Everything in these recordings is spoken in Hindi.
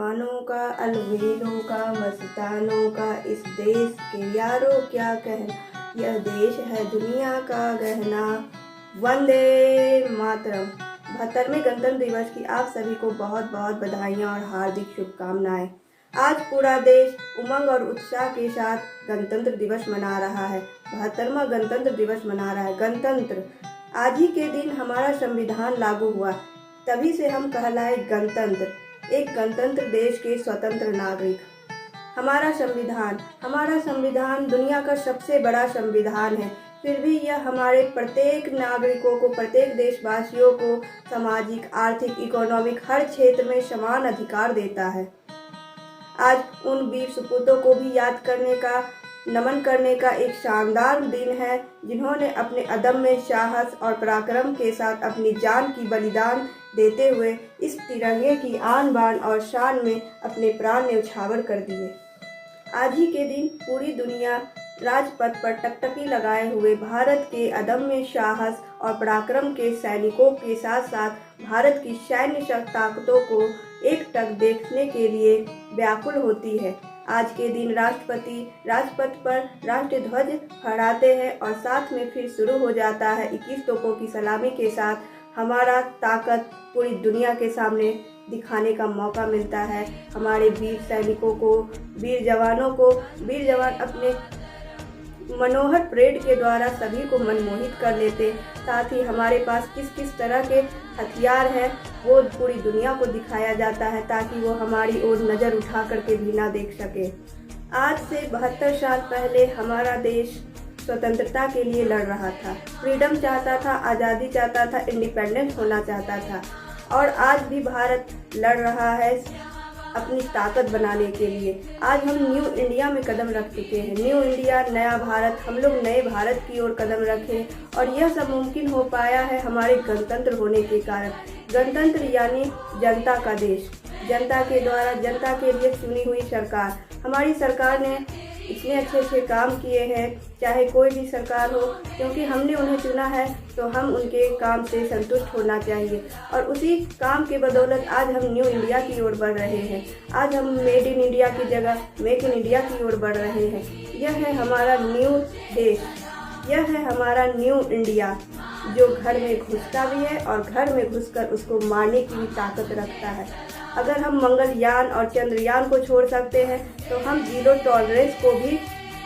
जवानों का, अलवेलों का, मस्तानों का, इस देश के यारों क्या कहना, यह देश है दुनिया का गहना। वंदे मातरम। 72वें गणतंत्र दिवस की आप सभी को बहुत बहुत बधाइयाँ और हार्दिक शुभकामनाएं। आज पूरा देश उमंग और उत्साह के साथ गणतंत्र दिवस मना रहा है। 72वां गणतंत्र दिवस मना रहा है। गणतंत्र, आज ही के दिन हमारा संविधान लागू हुआ, तभी से हम कहलाए गणतंत्र, एक गणतंत्र देश के स्वतंत्र नागरिक। हमारा संविधान दुनिया का सबसे बड़ा संविधान है, फिर भी यह हमारे प्रत्येक नागरिकों को, प्रत्येक देशवासियों को सामाजिक, आर्थिक, इकोनॉमिक हर क्षेत्र में समान अधिकार देता है। आज उन वीर सपूतों को भी याद करने का, नमन करने का एक शानदार दिन है, जिन्होंने अपने अदम्य साहस और पराक्रम के साथ अपनी जान की बलिदान देते हुए इस तिरंगे की आन बान और शान में अपने प्राण न्यौछावर कर दिए। आज ही के दिन पूरी दुनिया राजपथ पर टकटकी लगाए हुए भारत के अदम्य साहस और पराक्रम के सैनिकों के साथ साथ भारत की सैन्य ताकतों को एकटक देखने के लिए व्याकुल होती है। आज के दिन राष्ट्रपति राजपथ पर राष्ट्रीय ध्वज फहराते हैं और साथ में फिर शुरू हो जाता है 21 तोपों की सलामी के साथ हमारा ताकत पूरी दुनिया के सामने दिखाने का मौका मिलता है। हमारे वीर सैनिकों को, वीर जवान अपने मनोहर परेड के द्वारा सभी को मनमोहित कर लेते। साथ ही हमारे पास किस किस तरह के हथियार हैं वो पूरी दुनिया को दिखाया जाता है, ताकि वो हमारी ओर नज़र उठा करके भी ना देख सके। आज से 72 साल पहले हमारा देश स्वतंत्रता के लिए लड़ रहा था, फ्रीडम चाहता था, आज़ादी चाहता था, इंडिपेंडेंस होना चाहता था। और आज भी भारत लड़ रहा है अपनी ताकत बनाने के लिए। आज हम न्यू इंडिया में कदम रख चुके हैं। न्यू इंडिया, नया भारत, हम लोग नए भारत की ओर कदम रखें, और यह सब मुमकिन हो पाया है हमारे गणतंत्र होने के कारण। गणतंत्र यानी जनता का देश, जनता के द्वारा, जनता के लिए चुनी हुई सरकार। हमारी सरकार ने इतने अच्छे अच्छे काम किए हैं, चाहे कोई भी सरकार हो, क्योंकि हमने उन्हें चुना है तो हम उनके काम से संतुष्ट होना चाहिए। और उसी काम के बदौलत आज हम न्यू इंडिया की ओर बढ़ रहे हैं। आज हम मेड इन इंडिया की जगह मेक इन इंडिया की ओर बढ़ रहे हैं। यह है हमारा न्यू देश, यह है हमारा न्यू इंडिया, जो घर में घुसता भी है और घर में घुसकर उसको मारने की भी ताकत रखता है। अगर हम मंगलयान और चंद्रयान को छोड़ सकते हैं तो हम जीरो टॉलरेंस को भी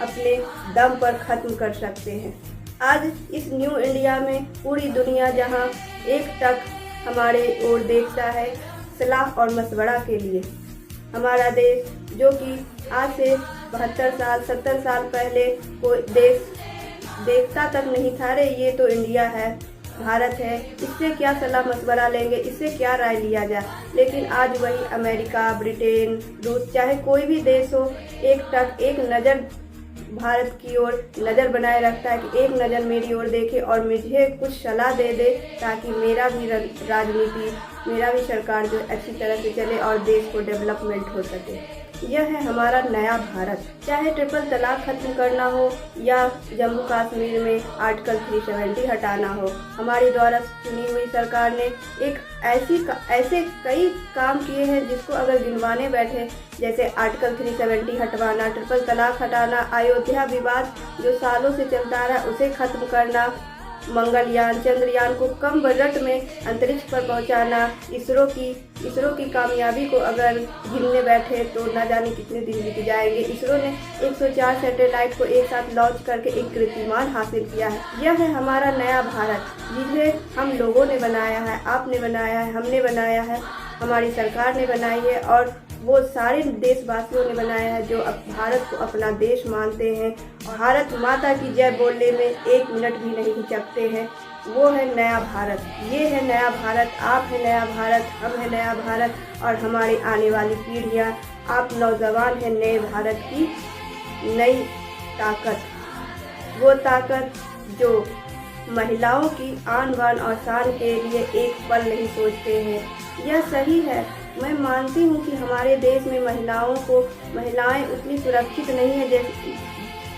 अपने दम पर ख़त्म कर सकते हैं। आज इस न्यू इंडिया में पूरी दुनिया जहां एकटक हमारे ओर देखता है सलाह और मशवरा के लिए। हमारा देश, जो कि आज से 72 साल 70 साल पहले कोई देश देखता तक नहीं था, रे ये तो इंडिया है, भारत है, इससे क्या सलाह मशवरा लेंगे, इससे क्या राय लिया जाए। लेकिन आज वही अमेरिका, ब्रिटेन, रूस, चाहे कोई भी देश हो, एक नज़र भारत की ओर नज़र बनाए रखता है कि एक नज़र मेरी ओर देखे और मुझे कुछ सलाह दे, ताकि मेरा भी राजनीति, मेरा भी सरकार जो अच्छी तरह से चले और देश को डेवलपमेंट हो सके। यह है हमारा नया भारत। चाहे ट्रिपल तलाक खत्म करना हो या जम्मू कश्मीर में आर्टिकल 370 हटाना हो, हमारी द्वारा चुनी हुई सरकार ने एक ऐसे कई काम किए हैं जिसको अगर गिनवाने बैठे, जैसे आर्टिकल 370 हटवाना, ट्रिपल तलाक हटाना, अयोध्या विवाद जो सालों से चलता रहा उसे खत्म करना, मंगलयान, चंद्रयान को कम बजट में अंतरिक्ष पर पहुंचाना, इसरो की कामयाबी को अगर गिनने बैठे तो न जाने कितने दिन बीत जाएंगे। इसरो ने 104 सैटेलाइट को एक साथ लॉन्च करके एक कीर्तिमान हासिल किया है। यह है हमारा नया भारत, जिसे हम लोगों ने बनाया है, आपने बनाया है, हमने बनाया है, हमारी सरकार ने बनाई है, और वो सारे देशवासियों ने बनाया है जो भारत को अपना देश मानते हैं, भारत माता की जय बोलने में एक मिनट भी नहीं हिचकते हैं। वो है नया भारत, ये है नया भारत, आप है नया भारत, हम है नया भारत, और हमारी आने वाली पीढ़ियाँ, आप नौजवान हैं नए भारत की नई ताकत, वो ताकत जो महिलाओं की आन बान और शान के लिए एक पल नहीं सोचते हैं। यह सही है, मैं मानती हूँ कि हमारे देश में महिलाएं उतनी सुरक्षित नहीं है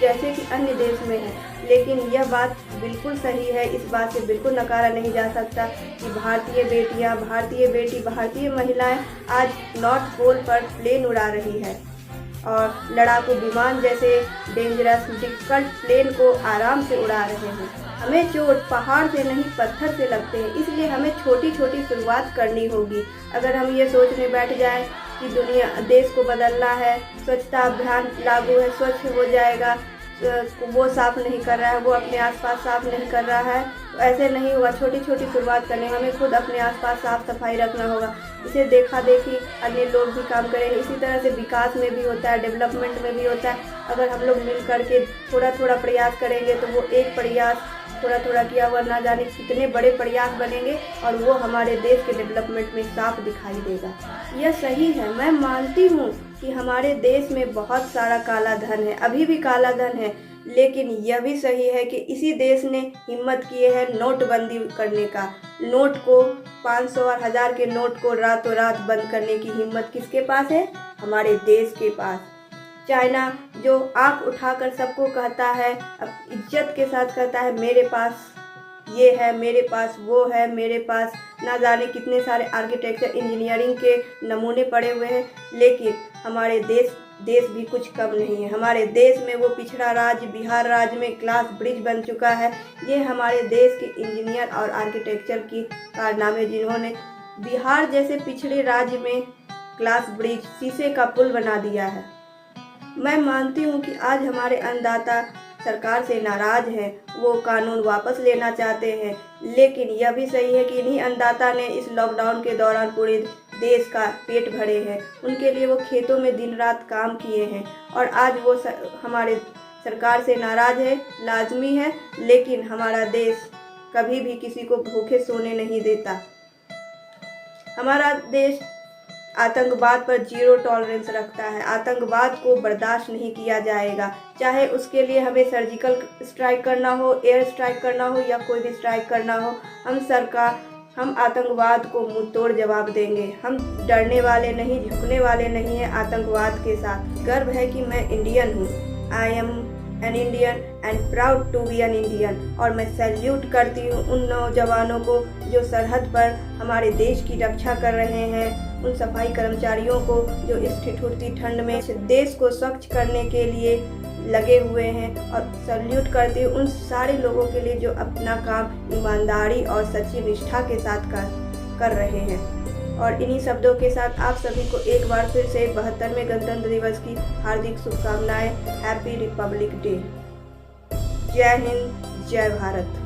जैसे कि अन्य देश में है। लेकिन यह बात बिल्कुल सही है, इस बात से बिल्कुल नकारा नहीं जा सकता कि भारतीय बेटियां, भारतीय महिलाएं आज नॉर्थ पोल पर प्लेन उड़ा रही है और लड़ाकू विमान जैसे डेंजरस डिफिकल्ट प्लेन को आराम से उड़ा रहे हैं। हमें चोट पहाड़ से नहीं पत्थर से लगते हैं, इसलिए हमें छोटी छोटी शुरुआत करनी होगी। अगर हम ये सोचने बैठ जाएं कि देश को बदलना है, स्वच्छता अभियान लागू है, स्वच्छ हो जाएगा, वो साफ़ नहीं कर रहा है, वो अपने आसपास साफ़ नहीं कर रहा है, तो ऐसे नहीं होगा। छोटी छोटी शुरुआत करनी, हमें खुद अपने आसपास साफ़ सफाई रखना होगा। इसे देखा देखी अन्य लोग भी काम करेंगे। इसी तरह से विकास में भी होता है, डेवलपमेंट में भी होता है। अगर हम लोग मिल करके थोड़ा थोड़ा प्रयास करेंगे तो वो एक प्रयास थोड़ा थोड़ा किया हुआ ना जाने कितने बड़े प्रयास बनेंगे और वो हमारे देश के डेवलपमेंट में साफ दिखाई देगा। यह सही है, मैं मानती हूँ कि हमारे देश में बहुत सारा काला धन है, अभी भी काला धन है, लेकिन यह भी सही है कि इसी देश ने हिम्मत किए है नोटबंदी करने का। नोट को 500 और 1000 के नोट को रातों रात बंद करने की हिम्मत किसके पास है? हमारे देश के पास। चाइना जो आंख उठाकर सबको कहता है, अब इज्जत के साथ कहता है मेरे पास ये है, मेरे पास वो है, मेरे पास ना जाने कितने सारे आर्किटेक्चर इंजीनियरिंग के नमूने पड़े हुए हैं, लेकिन हमारे देश भी कुछ कम नहीं है। हमारे देश में वो पिछड़ा राज्य बिहार राज्य में ग्लास ब्रिज बन चुका है। ये हमारे देश के इंजीनियर और आर्किटेक्चर की कारनामे, जिन्होंने बिहार जैसे पिछड़े राज्य में ग्लास ब्रिज शीशे का पुल बना दिया है। मैं मानती हूँ कि आज हमारे अन्नदाता सरकार से नाराज हैं, वो कानून वापस लेना चाहते हैं, लेकिन यह भी सही है कि इन्हीं अन्नदाता ने इस लॉकडाउन के दौरान पूरे देश का पेट भरे हैं। उनके लिए वो खेतों में दिन रात काम किए हैं और आज वो हमारे सरकार से नाराज है, लाजमी है, लेकिन हमारा देश कभी भी किसी को भूखे सोने नहीं देता। हमारा देश आतंकवाद पर जीरो टॉलरेंस रखता है। आतंकवाद को बर्दाश्त नहीं किया जाएगा, चाहे उसके लिए हमें सर्जिकल स्ट्राइक करना हो, एयर स्ट्राइक करना हो या कोई भी स्ट्राइक करना हो। हम आतंकवाद को मुंह तोड़ जवाब देंगे। हम डरने वाले नहीं, झुकने वाले नहीं हैं आतंकवाद के साथ। गर्व है कि मैं इंडियन हूँ। I am an Indian and proud to be an Indian. और मैं सैल्यूट करती हूँ उन नौजवानों को जो सरहद पर हमारे देश की रक्षा कर रहे हैं, उन सफाई कर्मचारियों को जो इस ठिठुरती ठंड में देश को स्वच्छ करने के लिए लगे हुए हैं, और सैल्यूट करती हूँ उन सारे लोगों के लिए जो अपना काम ईमानदारी और सच्ची निष्ठा के साथ कर रहे हैं। और इन्हीं शब्दों के साथ आप सभी को एक बार फिर से 72वें गणतंत्र दिवस की हार्दिक शुभकामनाएं। Happy Republic day. जय हिंद, जय भारत।